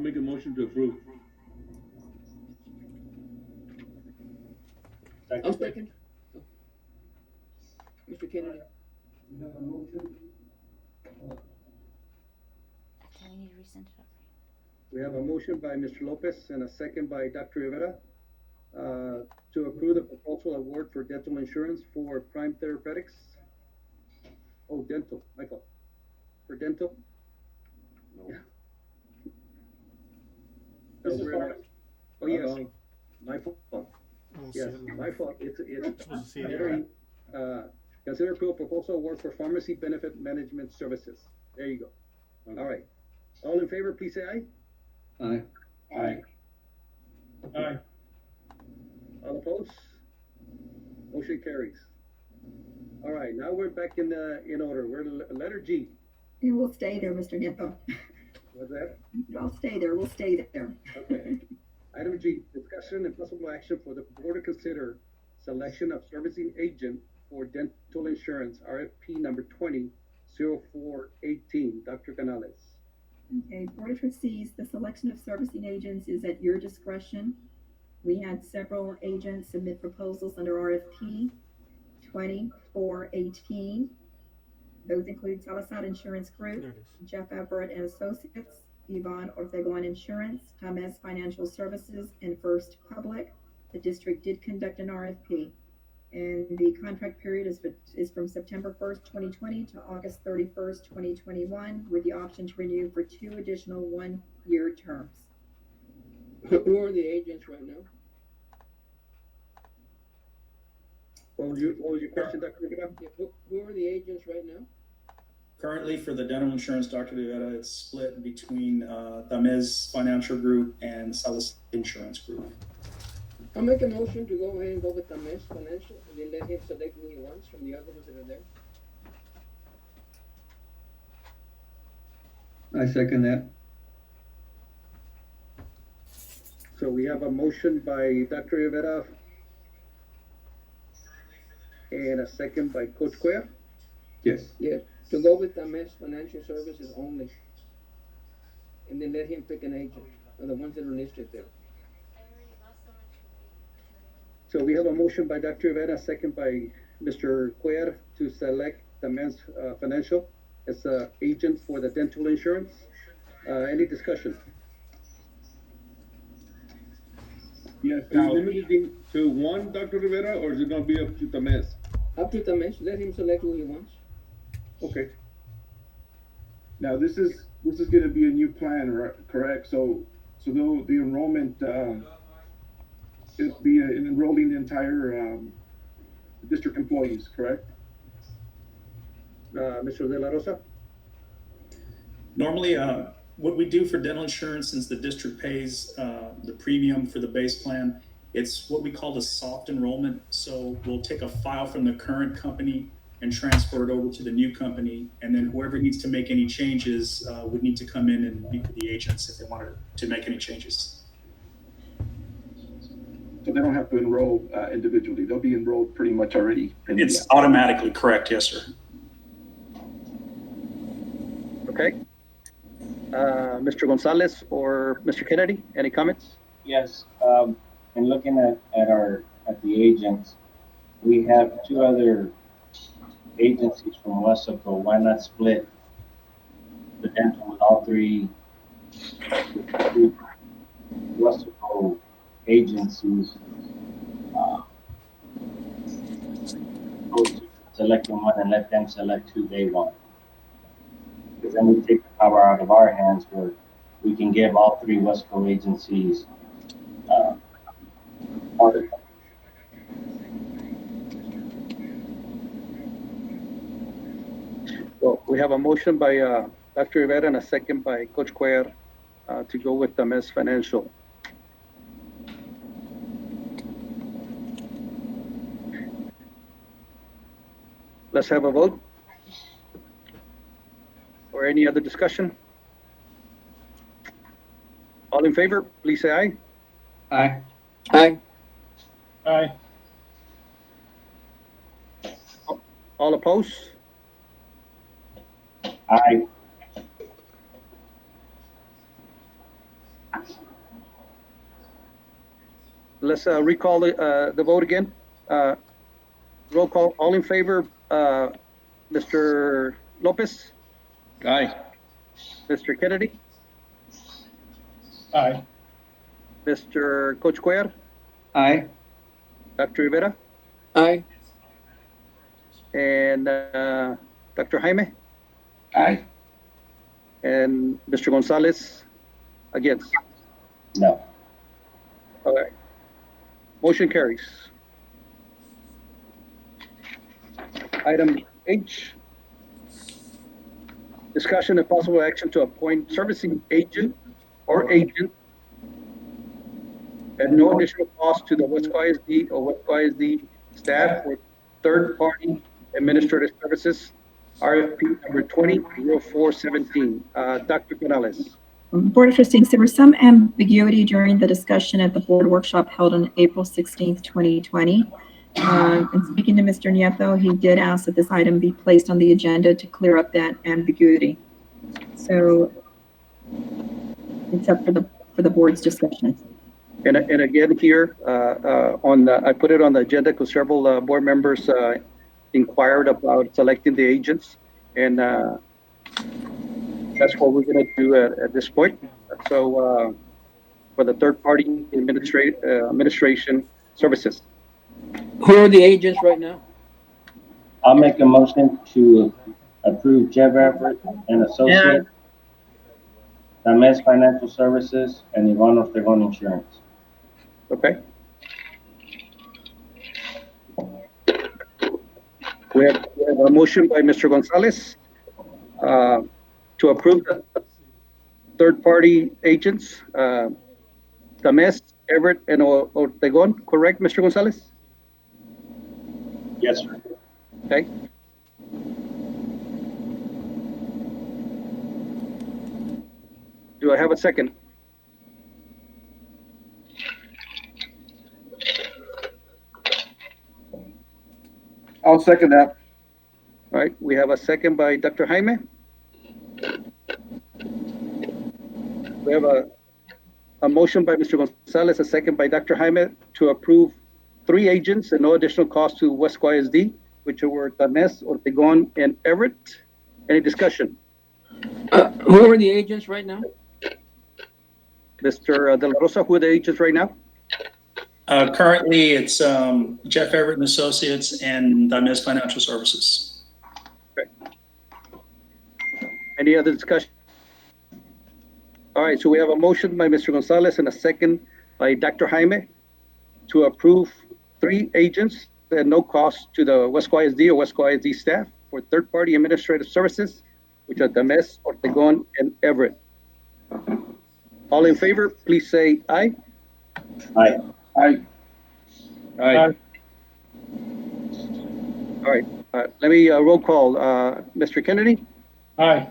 I'll make a motion to approve. I'll second. Mr. Kennedy. We have a motion. Actually, I need to resend it over. We have a motion by Mr. Lopez and a second by Dr. Rivera to approve the proposal award for dental insurance for Prime Therapeutics. Oh, dental, Michael. For dental? No. No, oh, yes, my fault. Yes, my fault. It's very, consider approval proposal award for pharmacy benefit management services. There you go. Okay. All right. All in favor, please say aye. Aye. Aye. Aye. All opposed? Motion carries. All right, now we're back in order. We're letter G. It will stay there, Mr. Nieto. What's that? I'll stay there. We'll stay there. Okay. Item G, discussion and possible action for the board to consider selection of servicing agent for dental insurance, RFP number 20-0418. Dr. Canales. Okay, Board of Trustees, the selection of servicing agents is at your discretion. We had several agents submit proposals under RFP 2418. Those include Salazar Insurance Group, Jeff Everett and Associates, Yvonne Ortegon Insurance, Tamez Financial Services, and First Public. The district did conduct an RFP, and the contract period is from September 1st, 2020 to August 31st, 2021, with the option to renew for 2 additional 1-year terms. Who are the agents right now? What was your question, Dr. Rivera? Yeah, who are the agents right now? Currently, for the dental insurance, Dr. Rivera, it's split between Tamez Financial Group and Salas Insurance Group. I'll make a motion to go ahead and go with Tamez Financial, and then let him select who he wants from the other ones that are there. I second that. So we have a motion by Dr. Rivera and a second by Coach Cuellar. Yes. Yes, to go with Tamez Financial Services only. And then let him pick an agent, or the ones that are listed there. So we have a motion by Dr. Rivera, a second by Mr. Cuellar to select Tamez Financial as an agent for the dental insurance. Any discussion? Yes, is it limited to one, Dr. Rivera, or is it gonna be up to Tamez? Up to Tamez, let him select who he wants. Okay. Now, this is gonna be a new plan, right, correct? So the enrollment, it'll be enrolling the entire, district employees, correct? Mr. De La Rosa? Normally, what we do for dental insurance, since the district pays the premium for the base plan, it's what we call the soft enrollment. So we'll take a file from the current company and transfer it over to the new company, and then whoever needs to make any changes would need to come in and meet with the agents if they wanted to make any changes. So they don't have to enroll individually. They'll be enrolled pretty much already. It's automatically correct, yes, sir. Okay. Mr. Gonzalez or Mr. Kennedy, any comments? Yes, and looking at the agents, we have 2 other agencies from Weslaco. Why not split the dental with all 3 Weslaco agencies? Go to selecting one and let them select who they want. Because then we take the power out of our hands where we can give all 3 Weslaco agencies part of it. Well, we have a motion by Dr. Rivera and a second by Coach Cuellar to go with Tamez Financial. Let's have a vote. Or any other discussion? All in favor, please say aye. Aye. Aye. Aye. All opposed? Aye. let's recall the vote again. Roll call, all in favor, Mr. Lopez, Aye. Mr. Kennedy, Aye. Mr. Coach Cuellar, Aye. Dr. Rivera, Aye. and Dr. Jaime, Aye. and Mr. Gonzalez against. No. All right. Motion carries. Item H, discussion and possible action to appoint servicing agent or agent at no additional cost to the Weslaco ISD or Weslaco ISD staff for third-party administrative services, RFP number 200417. Dr. Canales. Board of Trustees, there was some ambiguity during the discussion at the board workshop held on April 16th, 2020. And speaking to Mr. Nieto, he did ask that this item be placed on the agenda to clear up that ambiguity. So it's up for the board's discussion. And again here, I put it on the agenda because several board members inquired about selecting the agents, and that's what we're going to do at this point. So for the third-party administration services. Who are the agents right now? I'll make a motion to approve Jeff Everett and Associates, Tamez Financial Services, and Yvonne Ortegon Insurance. Okay. We have a motion by Mr. Gonzalez to approve the third-party agents, Tamez, Everett, and Ortegon, correct, Mr. Gonzalez? Yes, sir. Okay. Do I have a second? I'll second that. All right, we have a second by Dr. Jaime. We have a motion by Mr. Gonzalez, a second by Dr. Jaime to approve 3 agents and no additional cost to Weslaco ISD, which were Tamez, Ortegon, and Everett. Any discussion? Who are the agents right now? Mr. De La Rosa, who are the agents right now? Currently, it's Jeff Everett and Associates and Tamez Financial Services. Okay. Any other discussion? All right, so we have a motion by Mr. Gonzalez and a second by Dr. Jaime to approve 3 agents at no cost to the Weslaco ISD or Weslaco ISD staff for third-party administrative services, which are Tamez, Ortegon, and Everett. All in favor, please say aye. Aye. Aye. Aye. All right, let me roll call. Mr. Kennedy, Aye.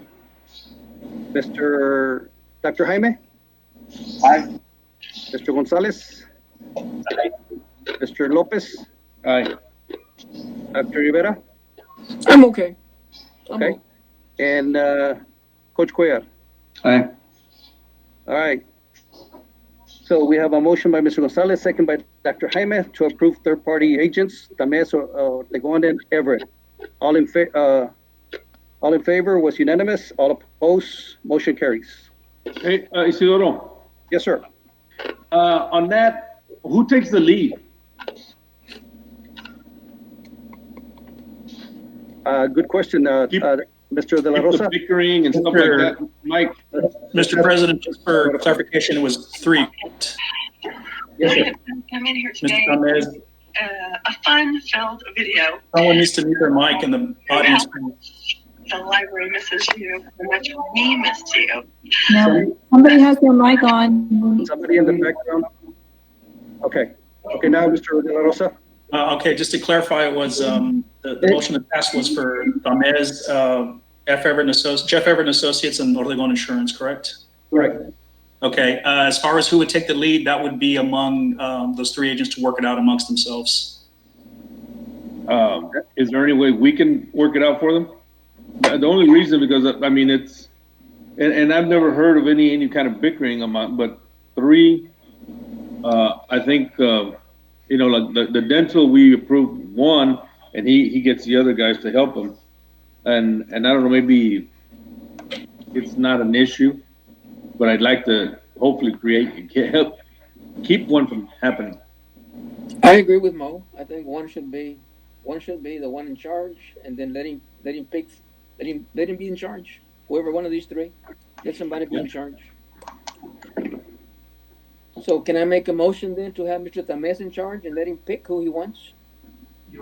Dr. Jaime, Aye. Mr. Gonzalez, Aye. Mr. Lopez, Aye. Dr. Rivera, I'm okay. okay, and Coach Cuellar. Aye. All right. So we have a motion by Mr. Gonzalez, second by Dr. Jaime to approve third-party agents, Tamez, Ortegon, and Everett. All in favor was unanimous. All opposed, motion carries. Hey, Isidoro, Yes, sir. on that, who takes the lead? Good question, Mr. De La Keep Rosa. the bickering and stuff like that, Mike. Mr. President, just for clarification, it was 3. Yes, sir. I'm in here Mr. today. Tamez, A fun-filled video. someone needs to mute their mic in the audience. The library misses you, and much we missed you. No, somebody has their mic on. Somebody in the background? Okay. Okay, now, Mr. De La Rosa. Okay, just to clarify, it was the motion that passed was for Tamez, Jeff Everett and Associates, and Ortegon Insurance, correct? Correct. Okay, as far as who would take the lead, that would be among those 3 agents to work it out amongst themselves. Is there any way we can work it out for them? The only reason, because I mean, it's, and I've never heard of any kind of bickering among, but 3, I think, you know, like the dental, we approved one, and he gets the other guys to help him. And I don't know, maybe it's not an issue, but I'd like to hopefully help keep one from happening. I agree with Mo. I think one should be the one in charge, and then let him be in charge. Whoever one of these three, let somebody be in charge. So can I make a motion then to have Mr. Tamez in charge and let him pick who he wants? We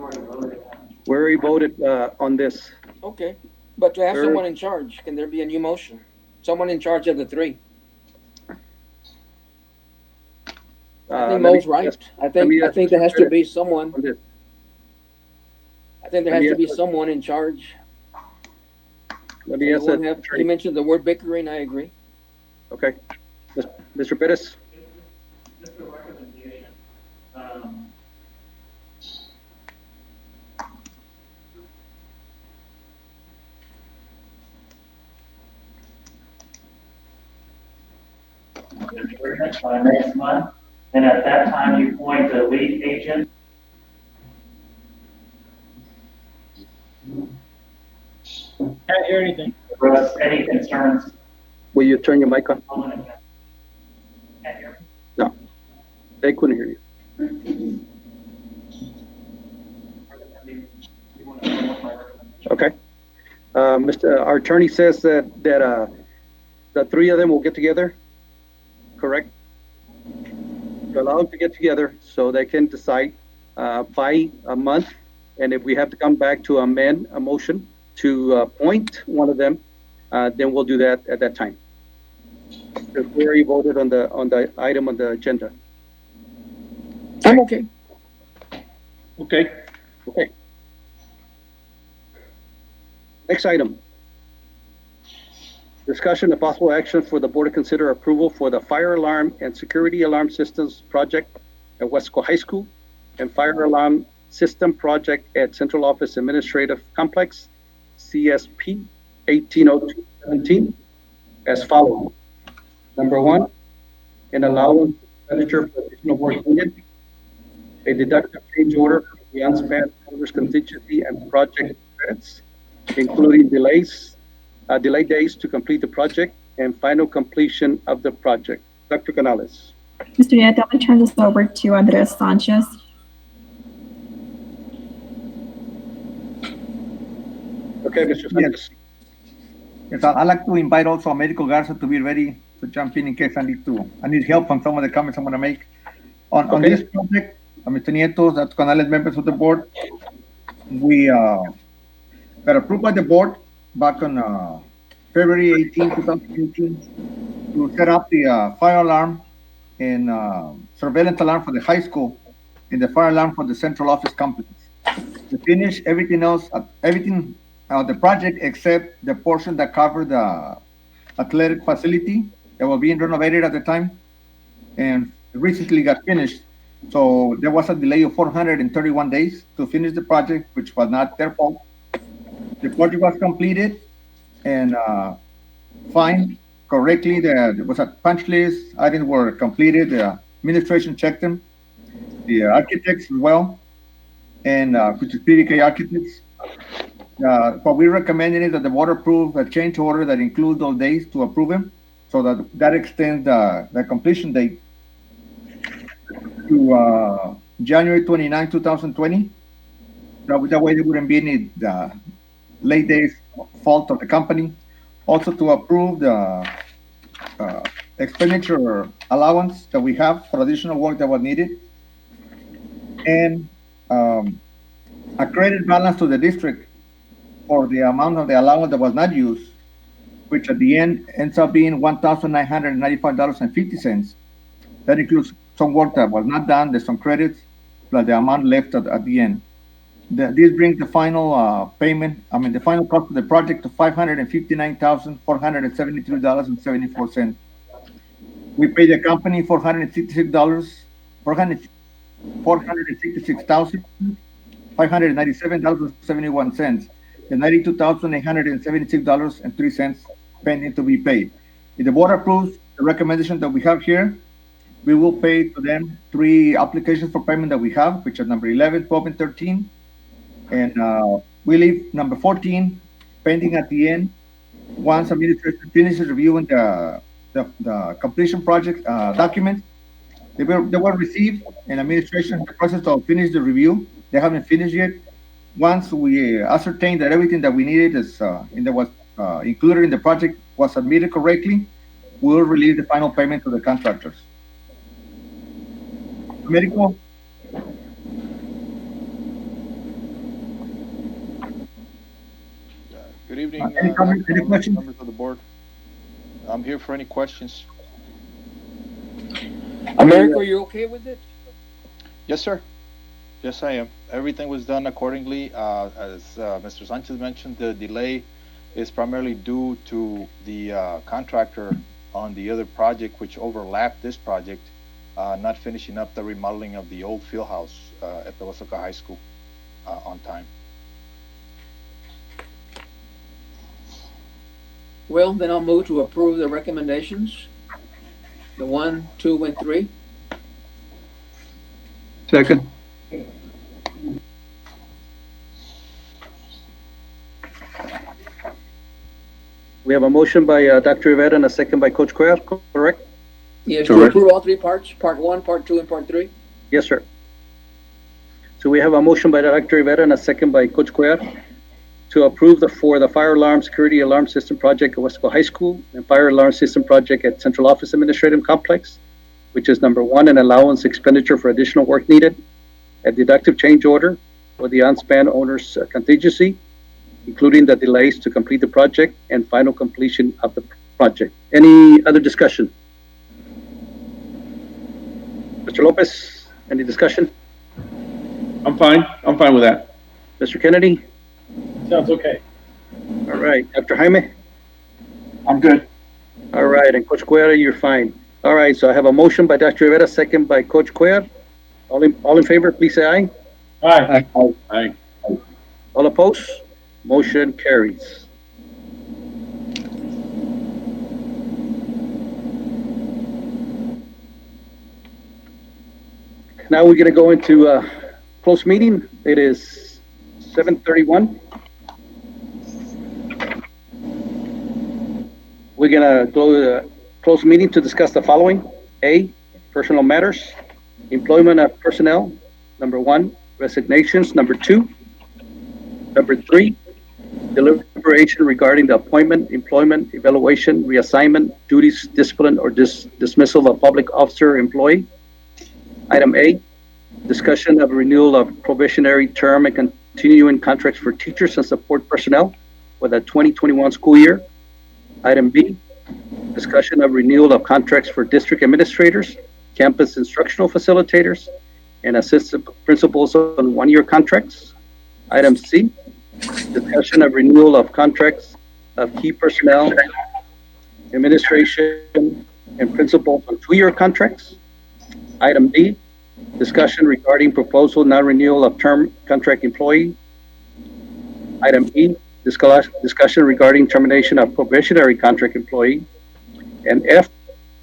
already voted on this. Okay, but to have Sure. someone in charge, can there be a new motion? Someone in charge of the three. I think Mo's right. I think there has to be someone. I think there has to be someone in charge. Let me ask that. He mentioned the word bickering. I agree. Okay. Mr. Perez? Just a recommendation. By next month, and at that time you appoint the lead agent. Can't hear anything. Address any concerns. Will you turn your mic on? Can't hear me? No, they couldn't hear you. Okay. Our attorney says that the three of them will get together, correct? To allow them to get together so they can decide by a month, and if we have to come back to amend a motion to appoint one of them, then we'll do that at that time. Because we already voted on the item on the agenda. I'm okay. Okay. Okay. Next item. Discussion of possible action for the board to consider approval for the fire alarm and security alarm systems project at Weslaco High School and fire alarm system project at Central Office Administrative Complex, CSP 180217, as follows. Number one, an allowance expenditure for additional work needed, a deductive change order for the unspent owner's contingency and project credits, including delayed days to complete the project and final completion of the project. Dr. Canales. Mr. Nieto, I'm going to turn this over to Andres Sanchez. Okay, Mr. Sanchez. Yes, I'd like to invite also Medical Garza to be ready to jump in case I need help on some of the comments I'm going to make. On this project, Mr. Nieto, Dr. Canales, members of the board, we got approved by the board back on February 18, 2018 to set up the fire alarm and surveillance alarm for the high school and the fire alarm for the central office complex. To finish everything else, the project except the portion that covered the athletic facility that was being renovated at the time and recently got finished. So there was a delay of 431 days to finish the project, which was not their fault. The project was completed and fine correctly. There was a punch list. Items were completed. The administration checked them. The architects as well, and which is PDK Architects. What we recommended is that the board approve a change order that includes those days to approve them, so that extends the completion date to January 29, 2020. That way there wouldn't be any late days fault of the company. Also to approve the expenditure allowance that we have for additional work that was needed. And a credit balance to the district for the amount of the allowance that was not used, which at the end ends up being $1,995.50. That includes some work that was not done, there's some credits, plus the amount left at the end. This brings the final payment, the final cost of the project to $559,473.74. We paid the company $466,597.71, and $92,876.03 pending to be paid. If the board approves the recommendation that we have here, we will pay to them 3 applications for payment that we have, which are number 11, 12, and 13. And we leave number 14 pending at the end. Once administration finishes reviewing the completion project documents, they were received, and administration in the process of finish the review. They haven't finished yet. Once we ascertain that everything that we needed is and that was included in the project was submitted correctly, we'll release the final payment to the contractors. Medical. Good evening, Any comments, any questions? members of the board. I'm here for any questions. America, you're okay with it? Yes, sir. Yes, I am. Everything was done accordingly. As Mr. Sanchez mentioned, the delay is primarily due to the contractor on the other project, which overlapped this project, not finishing up the remodeling of the old field house at the Weslaco High School on time. Well, then I'll move to approve the recommendations. The 1, 2, and 3. Second. We have a motion by Dr. Rivera and a second by Coach Cuellar, correct? Yes, to approve all 3 parts, part 1, part 2, and part 3. Yes, sir. So we have a motion by Dr. Rivera and a second by Coach Cuellar to approve for the fire alarm security alarm system project at Weslaco High School and fire alarm system project at Central Office Administrative Complex, which is number 1, an allowance expenditure for additional work needed, a deductive change order for the unspan owner's contingency, including the delays to complete the project and final completion of the project. Any other discussion? Mr. Lopez, any discussion? I'm fine with that. Mr. Kennedy? Sounds okay. All right, Dr. Jaime? I'm good. All right, and Coach Cuellar, you're fine. All right, so I have a motion by Dr. Rivera, second by Coach Cuellar. All in favor, please say aye. Aye. Aye. All opposed? Motion carries. Now we're gonna go into closed meeting. It is 7:31. We're gonna go to the closed meeting to discuss the following. A, personal matters, employment of personnel. Number 1, resignations. Number 2. Number 3, deliberation regarding the appointment, employment, evaluation, reassignment, duties, discipline, or dismissal of public officer or employee. Item A, discussion of renewal of probationary term and continuing contracts for teachers and support personnel for the 2021 school year. Item B, discussion of renewal of contracts for district administrators, campus instructional facilitators, and assistant principals on 1-year contracts. Item C, discussion of renewal of contracts of key personnel, administration, and principals on 2-year contracts. Item D, discussion regarding proposal non-renewal of term contract employee. Item E, discussion regarding termination of probationary contract employee. And F,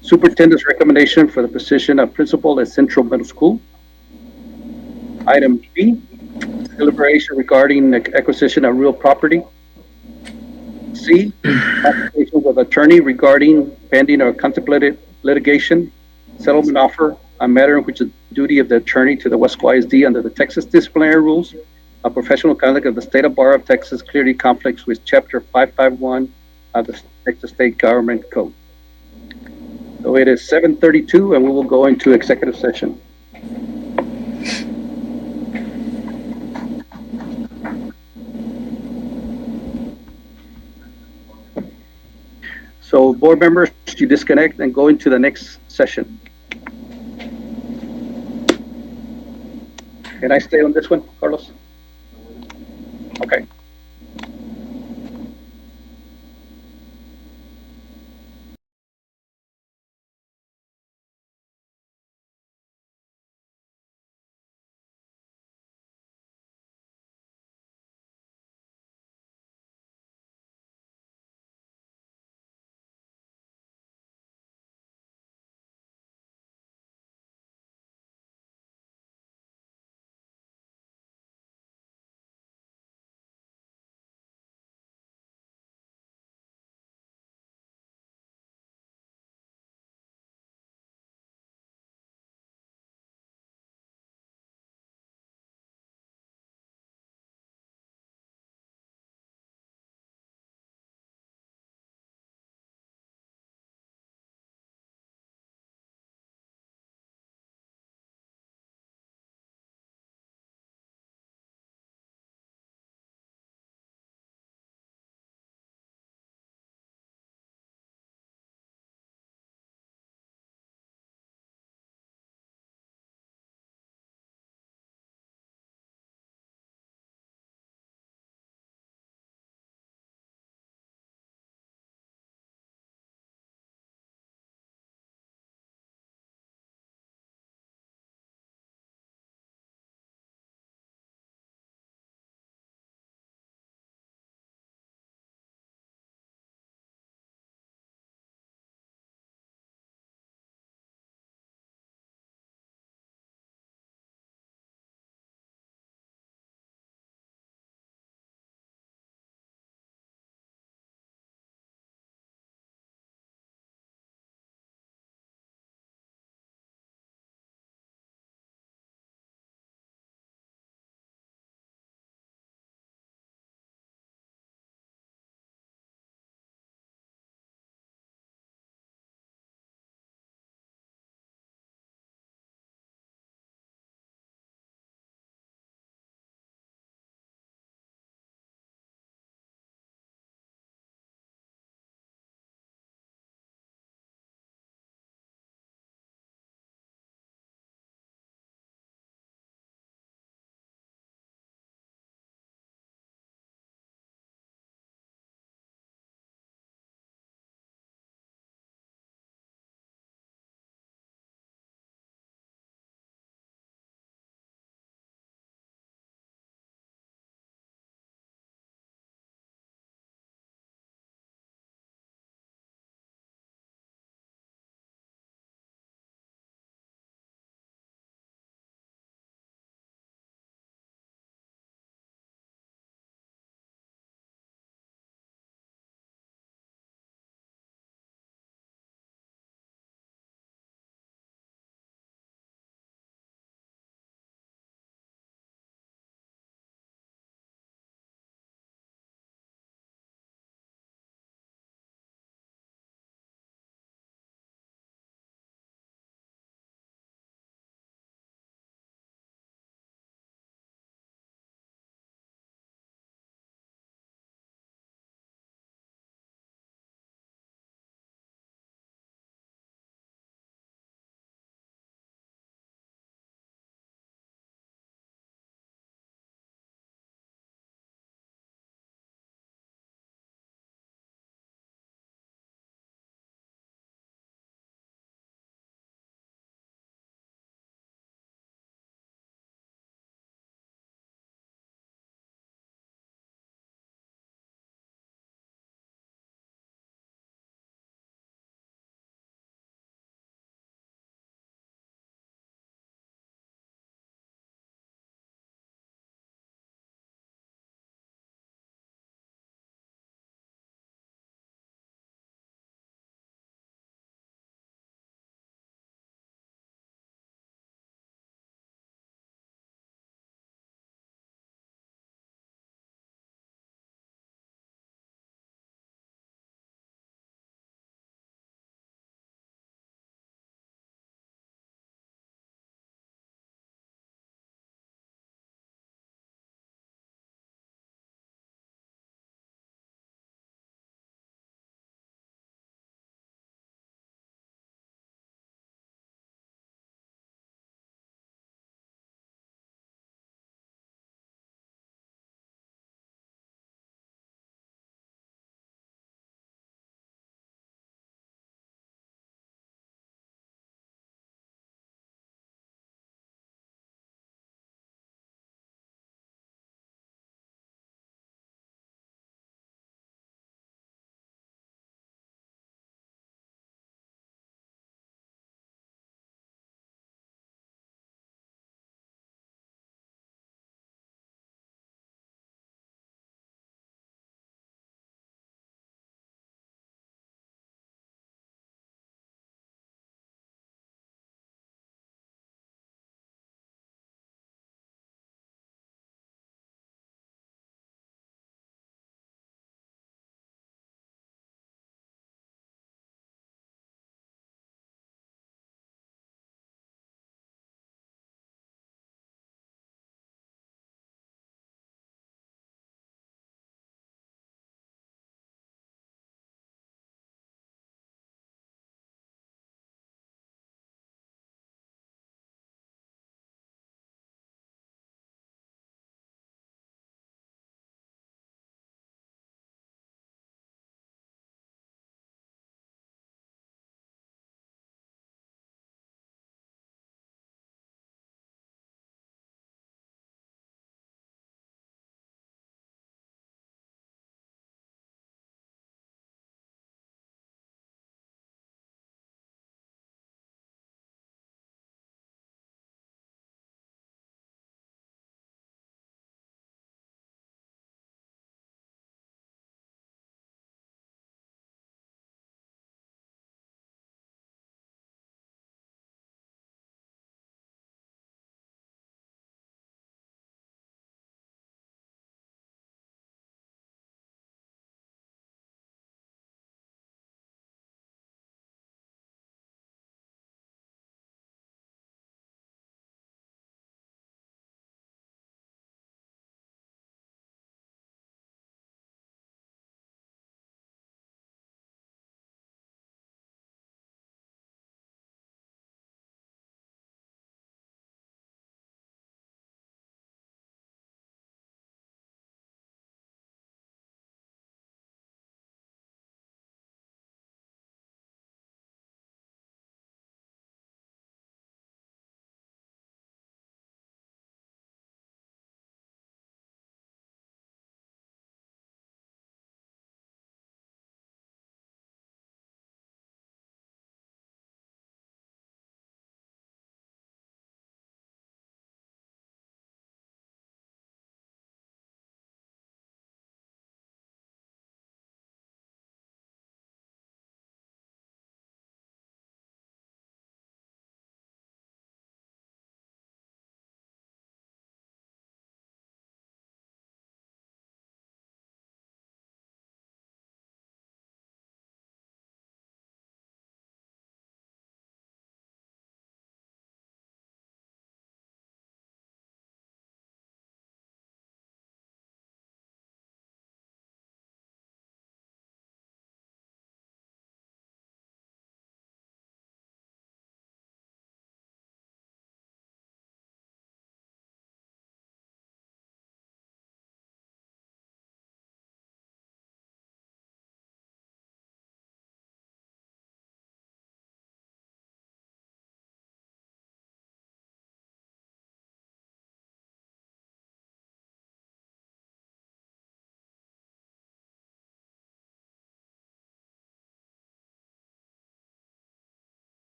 superintendent's recommendation for the position of principal at Central Middle School. Item B, deliberation regarding the acquisition of real property. C, consultation with attorney regarding pending or contemplated litigation, settlement offer, a matter in which the duty of the attorney to the Weslaco ISD under the Texas disciplinary rules of professional conduct of the State of Bar of Texas clearly conflicts with Chapter 551 of the Texas State Government Code. So it is 7:32, and we will go into executive session. So board members, you disconnect and go into the next session. Can I stay on this one, Carlos? Okay.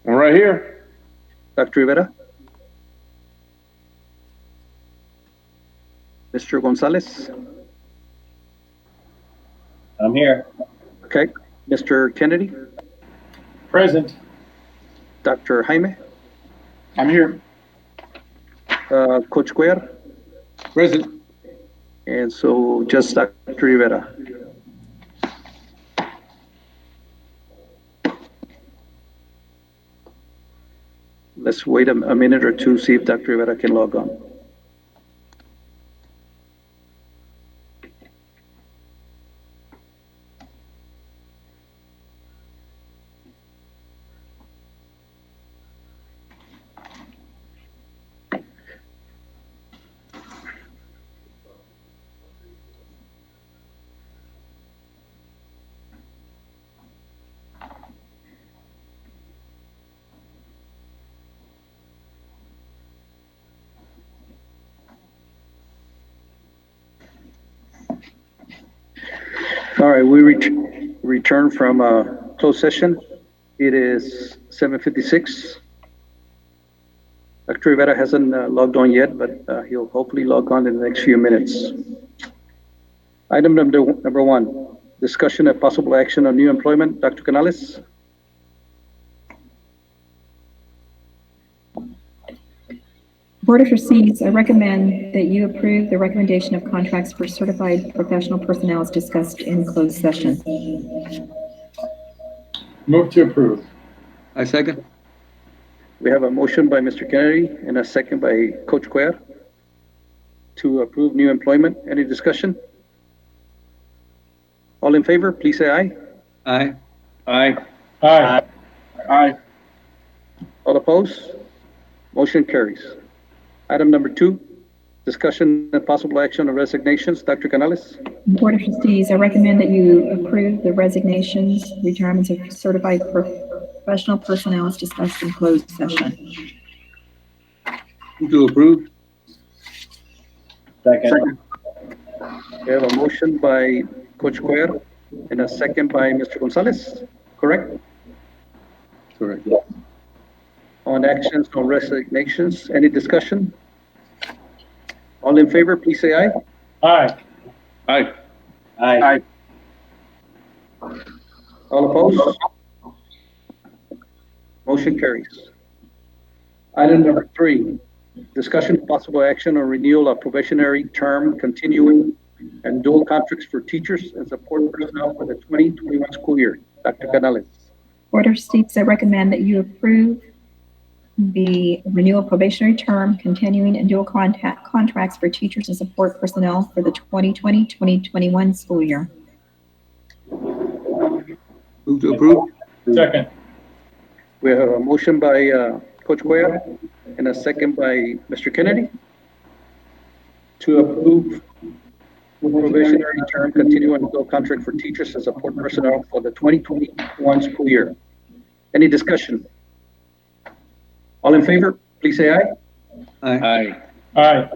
I'm right here. Dr. Rivera? Mr. Gonzalez? I'm here. Okay. Mr. Kennedy? Present. Dr. Jaime? I'm here. Coach Cuellar? Present. And so just Dr. Rivera. Let's wait a minute or two, see if Dr. Rivera can log on. All right, we return from closed session. It is 7:56. Dr. Rivera hasn't logged on yet, but he'll hopefully log on in the next few minutes. Item number one, discussion of possible action on new employment. Dr. Canales? Board of Trustees, I recommend that you approve the recommendation of contracts for certified professional personnel as discussed in closed session. Move to approve. I second. We have a motion by Mr. Kennedy and a second by Coach Cuellar to approve new employment. Any discussion? All in favor, please say aye. Aye. Aye. Aye. Aye. All opposed? Motion carries. Item number two, discussion and possible action on resignations. Dr. Canales? Board of Trustees, I recommend that you approve the resignations, retirements of certified professional personnel as discussed in closed session. Move to approve. Second. We have a motion by Coach Cuellar and a second by Mr. Gonzalez, correct? Correct. On actions on resignations, any discussion? All in favor, please say aye. Aye. Aye. Aye. All opposed? Motion carries. Item number three, discussion of possible action on renewal of probationary term, continuing, and dual contracts for teachers and support personnel for the 2021 school year. Dr. Canales. Board of Trustees, I recommend that you approve the renewal probationary term, continuing and dual contracts for teachers and support personnel for the 2020-2021 school year. Move to approve. Second. We have a motion by Coach Cuellar and a second by Mr. Kennedy to approve probationary term, continuing and dual contract for teachers and support personnel for the 2021 school year. Any discussion? All in favor, please say aye. Aye. Aye.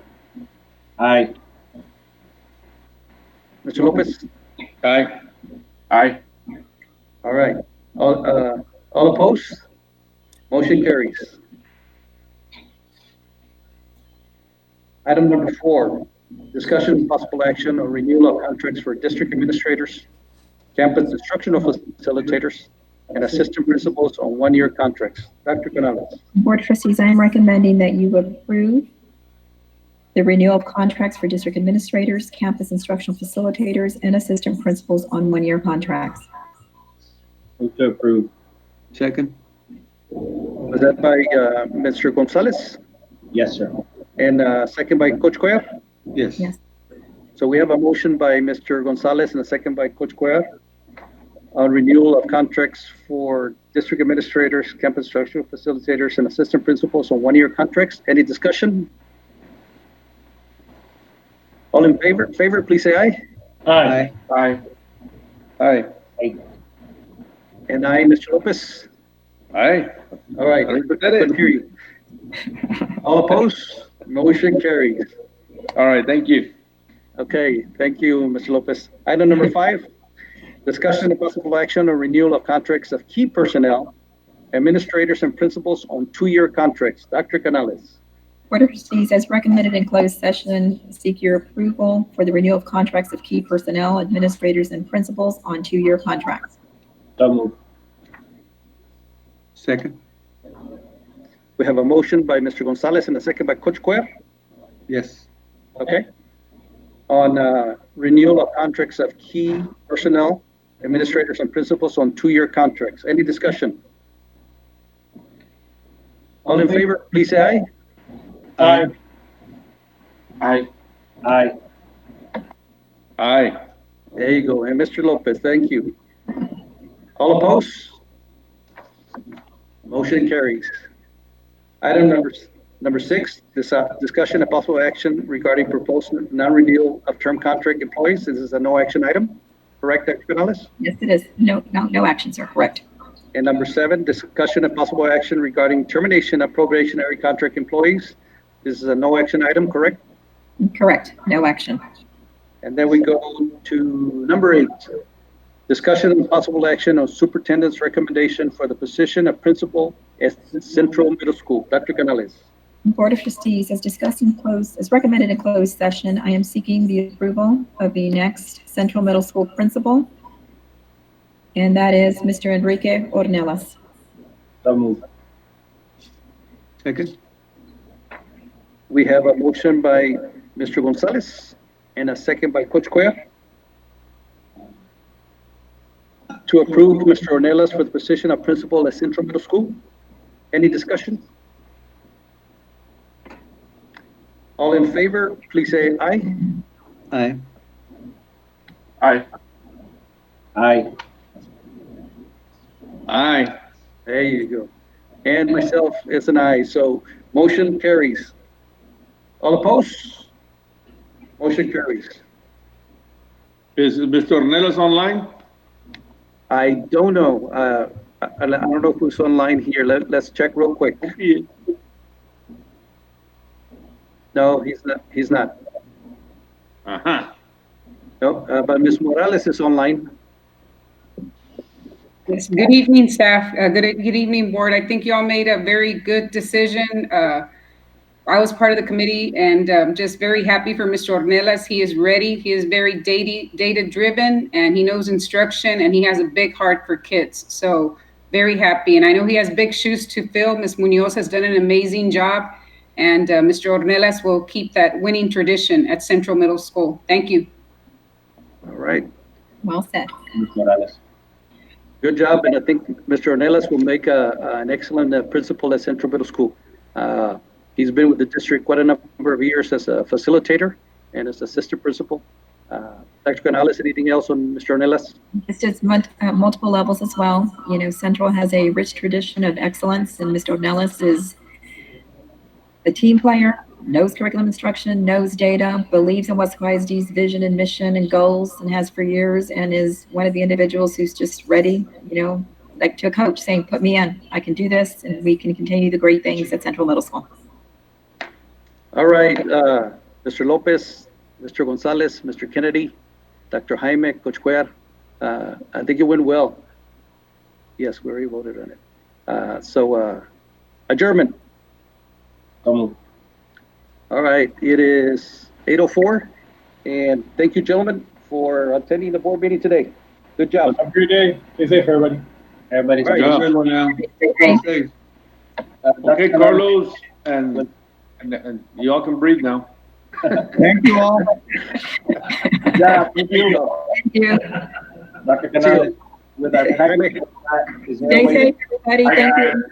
Aye. Mr. Lopez? Aye. Aye. All right. All opposed? Motion carries. Item number four, discussion and possible action on renewal of contracts for district administrators, campus instructional facilitators, and assistant principals on one-year contracts. Dr. Canales. Board of Trustees, I am recommending that you approve the renewal of contracts for district administrators, campus instructional facilitators, and assistant principals on one-year contracts. Move to approve. Second. Was that by Mr. Gonzalez? Yes, sir. And second by Coach Cuellar? Yes. Yes. So we have a motion by Mr. Gonzalez and a second by Coach Cuellar on renewal of contracts for district administrators, campus instructional facilitators, and assistant principals on one-year contracts. Any discussion? All in favor, please say aye. Aye. Aye. Aye. Aye. And aye, Mr. Lopez? Aye. All right, couldn't hear you. All opposed? Motion carries. All right, thank you. Okay, thank you, Mr. Lopez. Item number five, discussion and possible action on renewal of contracts of key personnel administrators and principals on 2-year contracts. Dr. Canales. Board of Trustees, as recommended in closed session, seek your approval for the renewal of contracts of key personnel, administrators, and principals on 2-year contracts. So moved. Second. We have a motion by Mr. Gonzalez and a second by Coach Cuellar. Yes. Okay. On renewal of contracts of key personnel, administrators, and principals on 2-year contracts. Any discussion? All in favor, please say aye. Aye. Aye. Aye. Aye. There you go. And Mr. Lopez, thank you. All opposed? Motion carries. Item number 6, discussion and possible action regarding proposed non-renewal of term contract employees. This is a no action item, correct, Dr. Canales? Yes, it is. No action, sir. Correct. And number 7, discussion and possible action regarding termination of probationary contract employees. This is a no action item, correct? Correct. No action. And then we go to number 8, discussion and possible action on superintendent's recommendation for the position of principal at Central Middle School. Dr. Canales. Board of Trustees, as recommended in closed session, I am seeking the approval of the next Central Middle School principal, and that is Mr. Enrique Ornelas. So moved. Second. We have a motion by Mr. Gonzalez and a second by Coach Cuellar to approve Mr. Ornelas for the position of principal at Central Middle School. Any discussion? All in favor, please say aye. Aye. Aye. Aye. Aye. There you go. And myself is an aye, so motion carries. All opposed? Motion carries. Is Mr. Ornelas online? I don't know. I don't know who's online here. Let's check real quick. No, he's not. Uh-huh. No, but Ms. Morales is online. Yes, good evening, staff. Good evening, board. I think y'all made a very good decision. I was part of the committee and just very happy for Mr. Ornelas. He is ready. He is very data driven and he knows instruction and he has a big heart for kids. So very happy. And I know he has big shoes to fill. Ms. Munoz has done an amazing job. And Mr. Ornelas will keep that winning tradition at Central Middle School. Thank you. All right. Well said. Good job. And I think Mr. Ornelas will make an excellent principal at Central Middle School. He's been with the district quite a number of years as a facilitator and as assistant principal. Dr. Canales, anything else on Mr. Ornelas? It's just multiple levels as well. You know, Central has a rich tradition of excellence, and Mr. Ornelas is a team player, knows curriculum instruction, knows data, believes in Weslaco ISD's vision and mission and goals, and has for years, and is one of the individuals who's just ready, you know, like to a coach saying, put me in, I can do this, and we can continue the great things at Central Middle School. All right, Mr. Lopez, Mr. Gonzalez, Mr. Kennedy, Dr. Jaime, Coach Cuellar, I think it went well. Yes, we already voted on it. So adjournment. All right, it is 8:04, and thank you, gentlemen, for attending the board meeting today. Good job. Have a great day. Stay safe, everybody. Everybody's All right, job. good one now. Okay, Carlos, and you all can breathe now. Thank you all. Yeah, thank you. Thank you. Dr. Canales, with our technical, is there a Stay way safe, everybody. Thank you.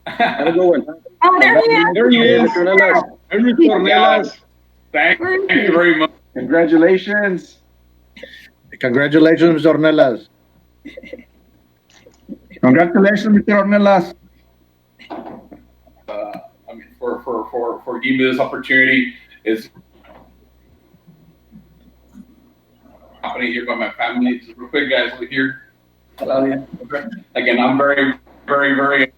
Have a good one. Oh, there he is. There he is. Mr. Ornelas. Mr. Ornelas. Thank you very much. Congratulations. Congratulations, Mr. Ornelas. Congratulations, Mr. Ornelas. I mean, for giving me this opportunity. Is happening here by my family. Just real quick, guys, look here. Again, I'm very, very, very.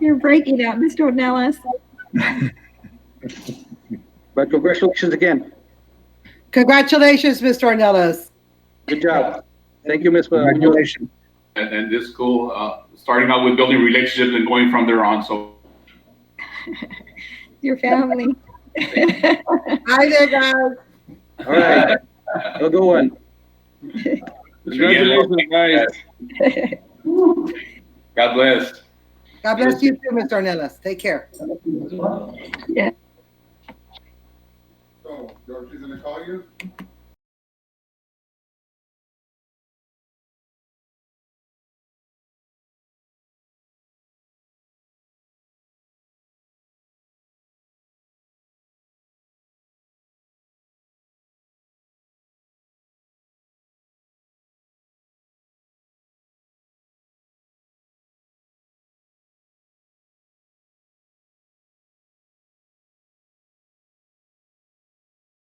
You're breaking out, Mr. Ornelas. But congratulations again. Congratulations, Mr. Ornelas. Good job. Thank you, Ms. Congratulations. and this school, starting out with building relationships and going from there on. So Your family. Hi there, guys. All right. Have a good one. Congratulations, guys. God bless. God bless you too, Mr. Ornelas. Take care. Yeah. So, George is gonna call you?